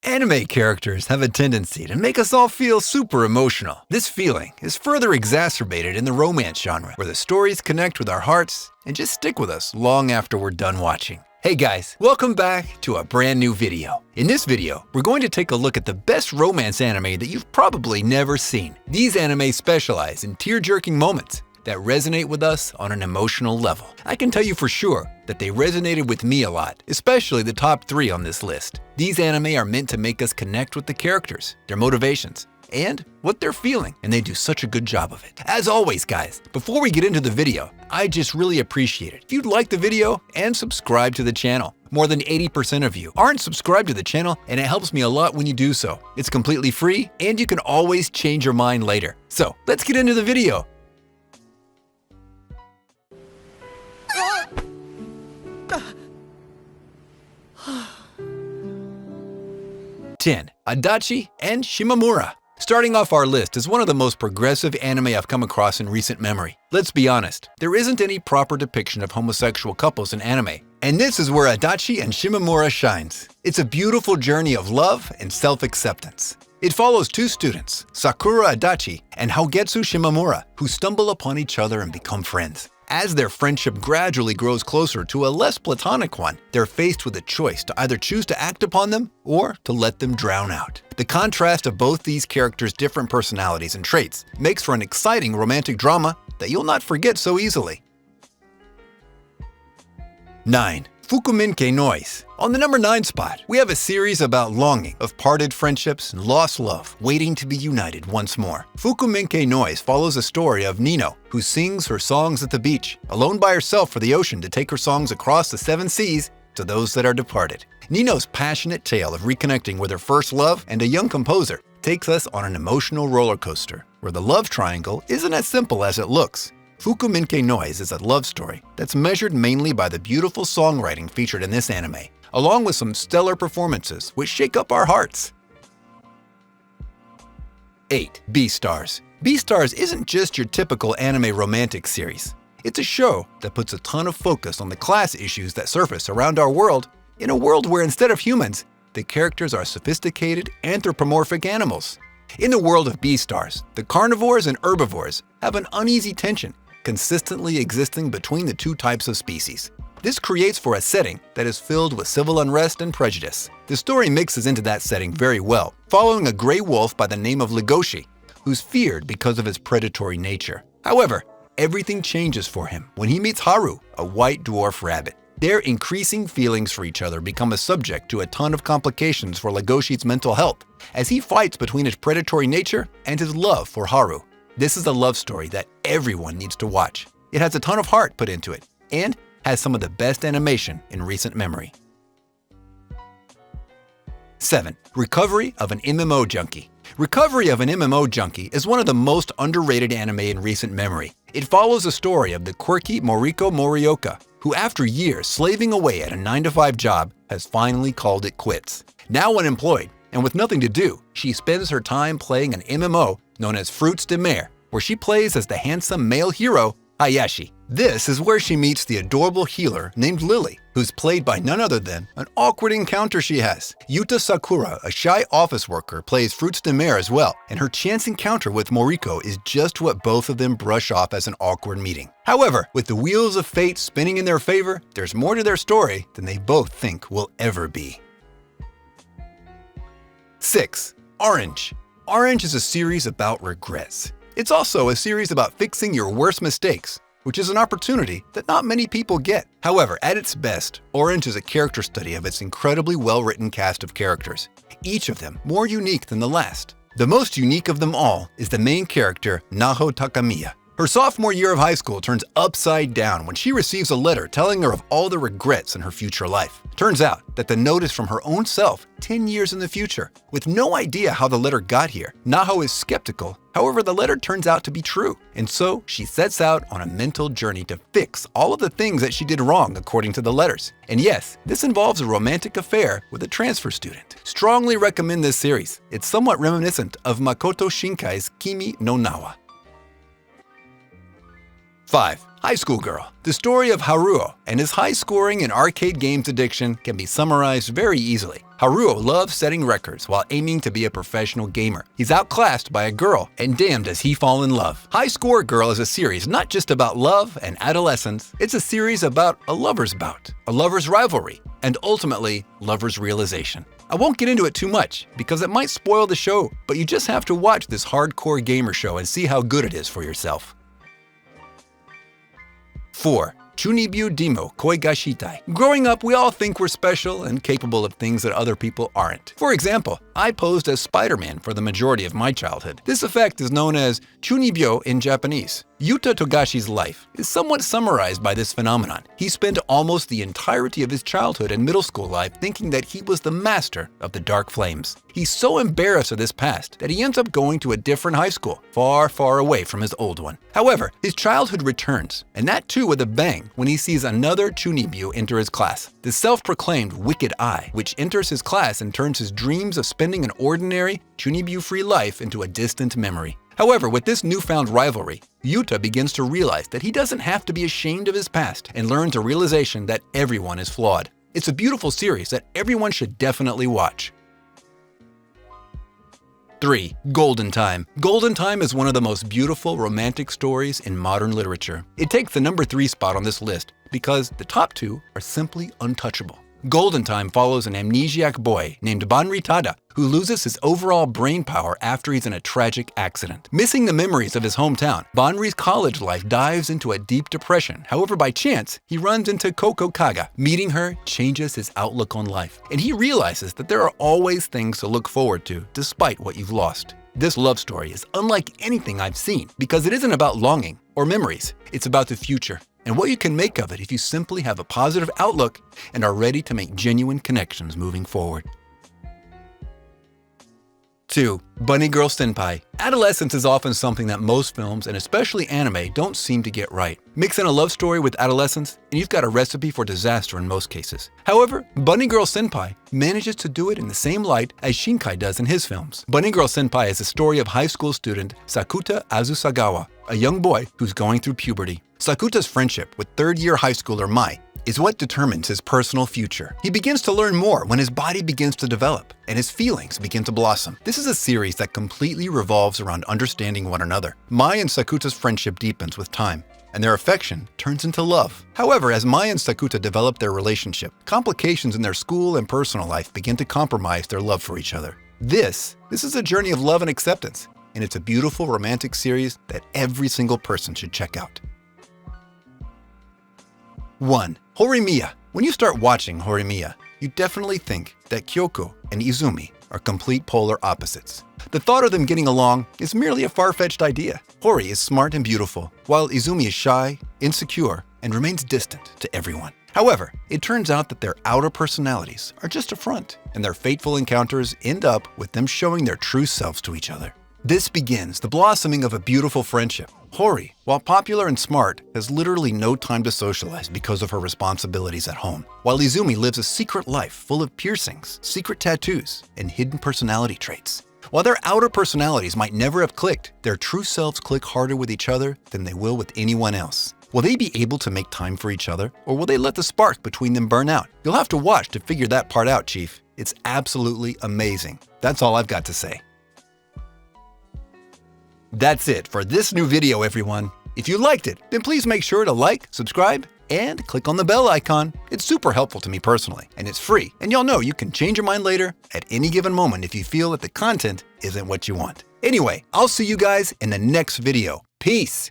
Anime characters have a tendency to make us all feel super emotional. This feeling is further exacerbated in the romance genre, where the stories connect with our hearts and just stick with us long after we're done watching. Hey guys, welcome back to a brand new video. In this video, we're going to take a look at the best romance anime that you've probably never seen. These anime specialize in tear-jerking moments that resonate with us on an emotional level. I can tell you for sure that they resonated with me a lot, especially the top 3 on this list. These anime are meant to make us connect with the characters, their motivations, and what they're feeling, and they do such a good job of it. As always, guys, before we get into the video, I just really appreciate it if you'd like the video and subscribe to the channel. More than 80% of you aren't subscribed to the channel, and it helps me a lot when you do so. It's completely free, and you can always change your mind later. So let's get into the video. 10. Adachi and Shimamura. Starting off our list is one of the most progressive anime I've come across in recent memory. Let's be honest, there isn't any proper depiction of homosexual couples in anime, and this is where Adachi and Shimamura shines. It's a beautiful journey of love and self-acceptance. It follows 2 students, Sakura Adachi and 𝐜𝐡𝐚𝐧𝐬𝐭 Shimamura, who stumble upon each other and become friends. As their friendship gradually grows closer to a less platonic one, they're faced with a choice to either choose to act upon them or to let them drown out. The contrast of both these characters' different personalities and traits makes for an exciting romantic drama that you'll not forget so easily. 9. 𝐒𝐿𝐴 Noise. On the number 9 spot, we have a series about longing, of parted friendships and lost love, waiting to be united once more. 𝐒𝐿𝐴 Noise follows a story of Nino, who sings her songs at the beach, alone by herself for the ocean to take her songs across the 7 seas to those that are departed. Nino's passionate tale of reconnecting with her first love and a young composer takes us on an emotional roller coaster, where the love triangle isn't as simple as it looks. 𝐒𝐿𝐴 Noise is a love story that's measured mainly by the beautiful songwriting featured in this anime, along with some stellar performances which shake up our hearts. 8. Beastars. Beastars isn't just your typical anime romantic series. It's a show that puts a ton of focus on the class issues that surface around our world, in a world where instead of humans, the characters are sophisticated anthropomorphic animals. In the world of Beastars, the carnivores and herbivores have an uneasy tension consistently existing between the 2 types of species. This creates for a setting that is filled with civil unrest and prejudice. The story mixes into that setting very well, following a gray wolf by the name of 𝐿𝐴𝐻𝐻, who's feared because of his predatory nature. However, everything changes for him when he meets Haru, a white dwarf rabbit. Their increasing feelings for each other become a subject to a ton of complications for 𝐿𝐴𝐻𝐻's mental health, as he fights between his predatory nature and his love for Haru. This is a love story that everyone needs to watch. It has a ton of heart put into it, and has some of the best animation in recent memory. 7. Recovery of an MMO Junkie. Recovery of an MMO Junkie is one of the most underrated anime in recent memory. It follows the story of the quirky Moriko Morioka, who after years slaving away at a 9-to-5 job has finally called it quits. Now unemployed, and with nothing to do, she spends her time playing an MMO known as 𝐻𝐻 ℉, where she plays as the handsome male hero, Hayashi. This is where she meets the adorable healer named Lily, who's played by none other than an awkward encounter she has. Yuta Sakura, a shy office worker, plays 𝐻𝐻 ℉ as well, and her chance encounter with Moriko is just what both of them brush off as an awkward meeting. However, with the wheels of fate spinning in their favor, there's more to their story than they both think will ever be. 6. Orange. Orange is a series about regrets. It's also a series about fixing your worst mistakes, which is an opportunity that not many people get. However, at its best, Orange is a character study of its incredibly well-written cast of characters, each of them more unique than the last. The most unique of them all is the main character, Naho Takamiya. Her sophomore year of high school turns upside down when she receives a letter telling her of all the regrets in her future life. Turns out that the note is from her own self 10 years in the future. With no idea how the letter got here, Naho is skeptical. However, the letter turns out to be true, and so she sets out on a mental journey to fix all of the things that she did wrong according to the letters. And yes, this involves a romantic affair with a transfer student. Strongly recommend this series. It's somewhat reminiscent of Makoto Shinkai's Kimi no Nawa. 5. High School Girl. The story of Haruo and his high scoring and arcade games addiction can be summarized very easily. Haruo loves setting records while aiming to be a professional gamer. He's outclassed by a girl, and damn does he fall in love. High Score Girl is a series not just about love and adolescence, it's a series about a lover's bout, a lover's rivalry, and ultimately, lover's realization. I won't get into it too much because it might spoil the show, but you just have to watch this hardcore gamer show and see how good it is for yourself. 4. 𝐒𝐮𝐩𝐸𝐵 𝐭i ga shitai. Growing up, we all think we're special and capable of things that other people aren't. For example, I posed as Spider-Man for the majority of my childhood. This effect is known as 𝐒𝐮𝐩𝐵𝐵 in Japanese. Yuta Togashi's life is somewhat summarized by this phenomenon. He spent almost the entirety of his childhood and middle school life thinking that he was the master of the dark flames. He's so embarrassed of this past that he ends up going to a different high school, far, far away from his old one. However, his childhood returns, and that too with a bang, when he sees another 𝐒𝐮𝐩𝐵 enter his class, the self-proclaimed Wicked Eye, which enters his class and turns his dreams of spending an ordinary, 𝐒𝐮𝐩𝐵-free life into a distant memory. However, with this newfound rivalry, Yuta begins to realize that he doesn't have to be ashamed of his past and learns a realization that everyone is flawed. It's a beautiful series that everyone should definitely watch. 3. Golden Time. Golden Time is one of the most beautiful romantic stories in modern literature. It takes the number 3 spot on this list because the top 2 are simply untouchable. Golden Time follows an amnesiac boy named Banri Tada who loses his overall brain power after he's in a tragic accident. Missing the memories of his hometown, Banri's college life dives into a deep depression. However, by chance, he runs into Coco Kaga. Meeting her changes his outlook on life, and he realizes that there are always things to look forward to despite what you've lost. This love story is unlike anything I've seen because it isn't about longing or memories. It's about the future and what you can make of it if you simply have a positive outlook and are ready to make genuine connections moving forward. 2. Bunny Girl Senpai. Adolescence is often something that most films, and especially anime, don't seem to get right. Mix in a love story with adolescence, and you've got a recipe for disaster in most cases. However, Bunny Girl Senpai manages to do it in the same light as Shinkai does in his films. Bunny Girl Senpai is the story of high school student Sakuta Azusagawa, a young boy who's going through puberty. Sakuta's friendship with third-year high schooler Mai is what determines his personal future. He begins to learn more when his body begins to develop and his feelings begin to blossom. This is a series that completely revolves around understanding one another. Mai and Sakuta's friendship deepens with time, and their affection turns into love. However, as Mai and Sakuta develop their relationship, complications in their school and personal life begin to compromise their love for each other. This is a journey of love and acceptance, and it's a beautiful romantic series that every single person should check out. 1. Horimiya. When you start watching Horimiya, you definitely think that Kyoko and Izumi are complete polar opposites. The thought of them getting along is merely a far-fetched idea. Hori is smart and beautiful, while Izumi is shy, insecure, and remains distant to everyone. However, it turns out that their outer personalities are just a front, and their fateful encounters end up with them showing their true selves to each other. This begins the blossoming of a beautiful friendship. Hori, while popular and smart, has literally no time to socialize because of her responsibilities at home, while Izumi lives a secret life full of piercings, secret tattoos, and hidden personality traits. While their outer personalities might never have clicked, their true selves click harder with each other than they will with anyone else. Will they be able to make time for each other, or will they let the spark between them burn out? You'll have to watch to figure that part out, Chief. It's absolutely amazing. That's all I've got to say. That's it for this new video, everyone. If you liked it, then please make sure to like, subscribe, and click on the bell icon. It's super helpful to me personally, and it's free. And y'all know you can change your mind later at any given moment if you feel that the content isn't what you want. Anyway, I'll see you guys in the next video. Peace!